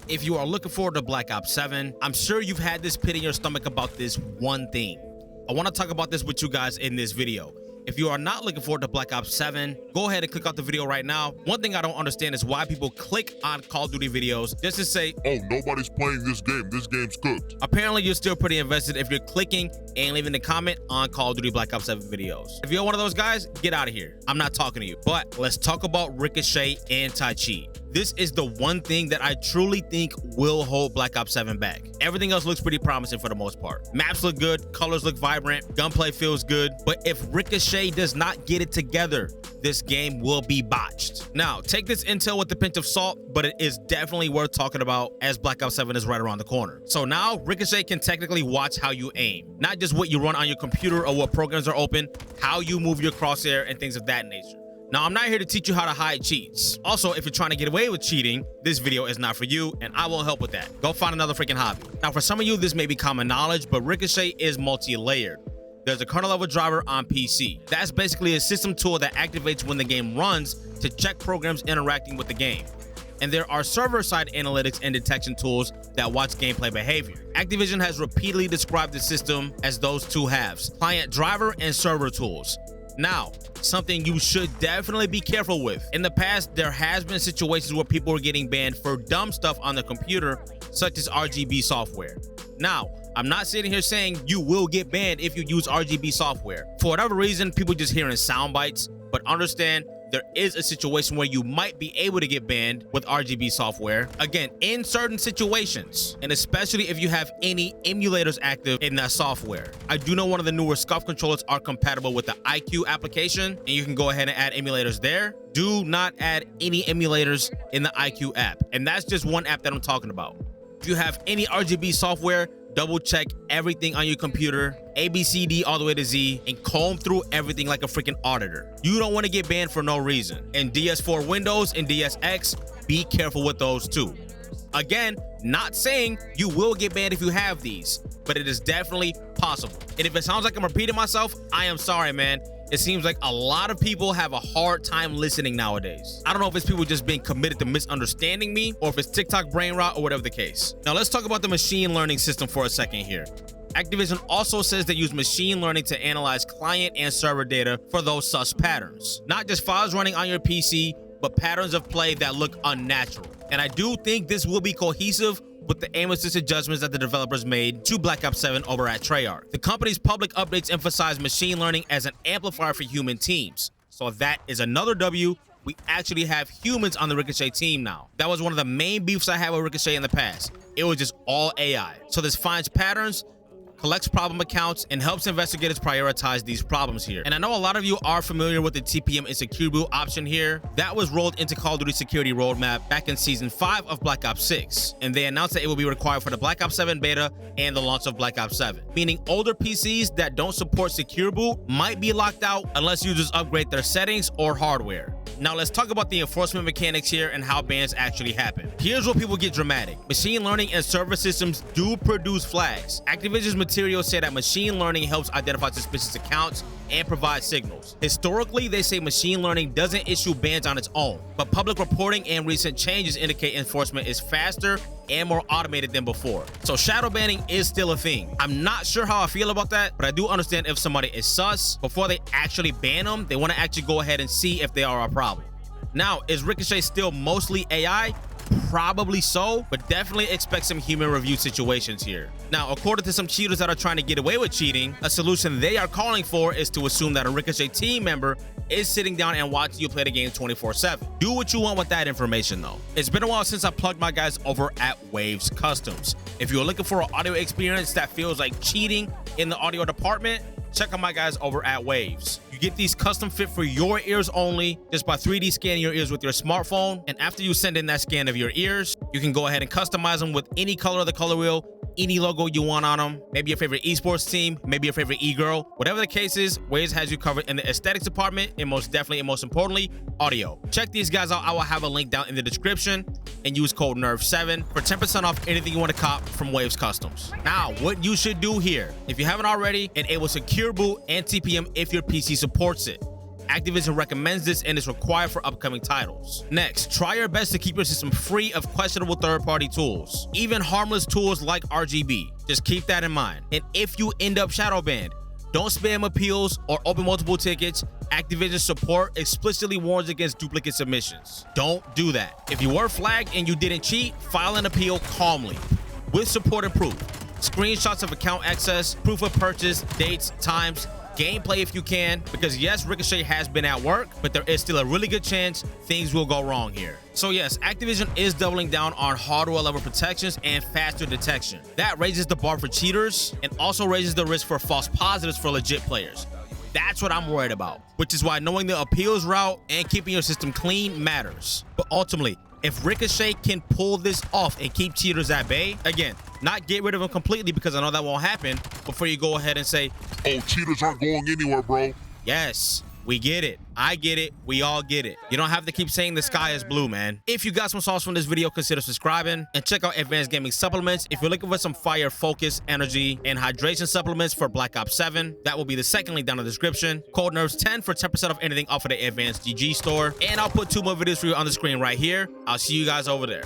If you are looking forward to Black Ops 7, I'm sure you've had this pit in your stomach about this one thing. I want to talk about this with you guys in this video. If you are not looking forward to Black Ops 7, go ahead and click out the video right now. One thing I don't understand is why people click on Call of Duty videos just to say, oh, nobody's playing this game. This game's cooked. Apparently, you're still pretty invested if you're clicking and leaving a comment on Call of Duty Black Ops 7 videos. If you're one of those guys, get out of here. I'm not talking to you. But let's talk about RICOCHET Anti Cheat. This is the one thing that I truly think will hold Black Ops 7 back. Everything else looks pretty promising for the most part. Maps look good, colors look vibrant, gunplay feels good, but if RICOCHET does not get it together, this game will be botched. Now, take this intel with a pinch of salt, but it is definitely worth talking about as Black Ops 7 is right around the corner. So now, RICOCHET can technically watch how you aim. Not just what you run on your computer or what programs are open, how you move your crosshair and things of that nature. Now, I'm not here to teach you how to hide cheats. Also, if you're trying to get away with cheating, this video is not for you, and I won't help with that. Go find another freaking hobby. Now, for some of you, this may be common knowledge, but RICOCHET is multi-layered. There's a kernel-level driver on PC. That's basically a system tool that activates when the game runs to check programs interacting with the game. And there are server-side analytics and detection tools that watch gameplay behavior. Activision has repeatedly described the system as those two halves, client driver and server tools. Now, something you should definitely be careful with. In the past, there has been situations where people were getting banned for dumb stuff on the computer, such as RGB software. Now, I'm not sitting here saying you will get banned if you use RGB software. For whatever reason, people just hearing sound bites, but understand there is a situation where you might be able to get banned with RGB software. Again, in certain situations, and especially if you have any emulators active in that software. I do know one of the newer SCUF controllers are compatible with the IQ application, and you can go ahead and add emulators there. Do not add any emulators in the IQ app, and that's just one app that I'm talking about. If you have any RGB software, double check everything on your computer, ABCD all the way to Z, and comb through everything like a freaking auditor. You don't want to get banned for no reason. And DS4 Windows and DSX, be careful with those too. Again, not saying you will get banned if you have these, but it is definitely possible. And if it sounds like I'm repeating myself, I am sorry, man. It seems like a lot of people have a hard time listening nowadays. I don't know if it's people just being committed to misunderstanding me or if it's TikTok brain rot or whatever the case. Now let's talk about the machine learning system for a second here. Activision also says they use machine learning to analyze client and server data for those sus patterns. Not just files running on your PC, but patterns of play that look unnatural. And I do think this will be cohesive with the aim assist adjustments that the developers made to Black Ops 7 over at Treyarch. The company's public updates emphasize machine learning as an amplifier for human teams. So that is another W. We actually have humans on the RICOCHET team now. That was one of the main beefs I had with RICOCHET in the past. It was just all AI. So this finds patterns, collects problem accounts, and helps investigators prioritize these problems here. And I know a lot of you are familiar with the TPM and secure boot option here. That was rolled into Call of Duty security roadmap back in Season 5 of Black Ops 6. And they announced that it will be required for the Black Ops 7 beta and the launch of Black Ops 7. Meaning older PCs that don't support secure boot might be locked out unless users upgrade their settings or hardware. Now let's talk about the enforcement mechanics here and how bans actually happen. Here's where people get dramatic. Machine learning and server systems do produce flags. Activision's materials say that machine learning helps identify suspicious accounts and provide signals. Historically, they say machine learning doesn't issue bans on its own, but public reporting and recent changes indicate enforcement is faster and more automated than before. So shadow banning is still a thing. I'm not sure how I feel about that, but I do understand if somebody is sus, before they actually ban them, they want to actually go ahead and see if they are a problem. Now, is RICOCHET still mostly AI? Probably so, but definitely expect some human review situations here. Now, according to some cheaters that are trying to get away with cheating, a solution they are calling for is to assume that a RICOCHET team member is sitting down and watching you play the game 24/7. Do what you want with that information though. It's been a while since I plugged my guys over at Waves Customs. If you're looking for an audio experience that feels like cheating in the audio department, check out my guys over at Waves. You get these custom fit for your ears only just by 3D scanning your ears with your smartphone. And after you send in that scan of your ears, you can go ahead and customize them with any color of the color wheel, any logo you want on them, maybe your favorite esports team, maybe your favorite e-girl. Whatever the case is, Waves has you covered in the aesthetics department, and most definitely and most importantly, audio. Check these guys out. I will have a link down in the description, and use code NERV7 for 10% off anything you want to cop from Waves Customs. Now, what you should do here, if you haven't already, enable secure boot and TPM if your PC supports it. Activision recommends this and is required for upcoming titles. Next, try your best to keep your system free of questionable third-party tools, even harmless tools like RGB. Just keep that in mind. And if you end up shadow banned, don't spam appeals or open multiple tickets. Activision support explicitly warns against duplicate submissions. Don't do that. If you were flagged and you didn't cheat, file an appeal calmly with support and proof. Screenshots of account access, proof of purchase, dates, times, gameplay if you can, because yes, Ricochet has been at work, but there is still a really good chance things will go wrong here. So yes, Activision is doubling down on hardware level protections and faster detection. That raises the bar for cheaters and also raises the risk for false positives for legit players. That's what I'm worried about, which is why knowing the appeals route and keeping your system clean matters. But ultimately, if Ricochet can pull this off and keep cheaters at bay, again, not get rid of them completely because I know that won't happen, before you go ahead and say, oh, cheaters aren't going anywhere, bro. Yes, we get it. I get it. We all get it. You don't have to keep saying the sky is blue, man. If you got some sauce from this video, consider subscribing and check out Advanced Gaming Supplements. If you're looking for some fire, focus, energy, and hydration supplements for Black Ops 7, that will be the second link down in the description. Code NERVS10 for 10% off anything off of the Advanced GG store. And I'll put 2 more videos for you on the screen right here. I'll see you guys over there.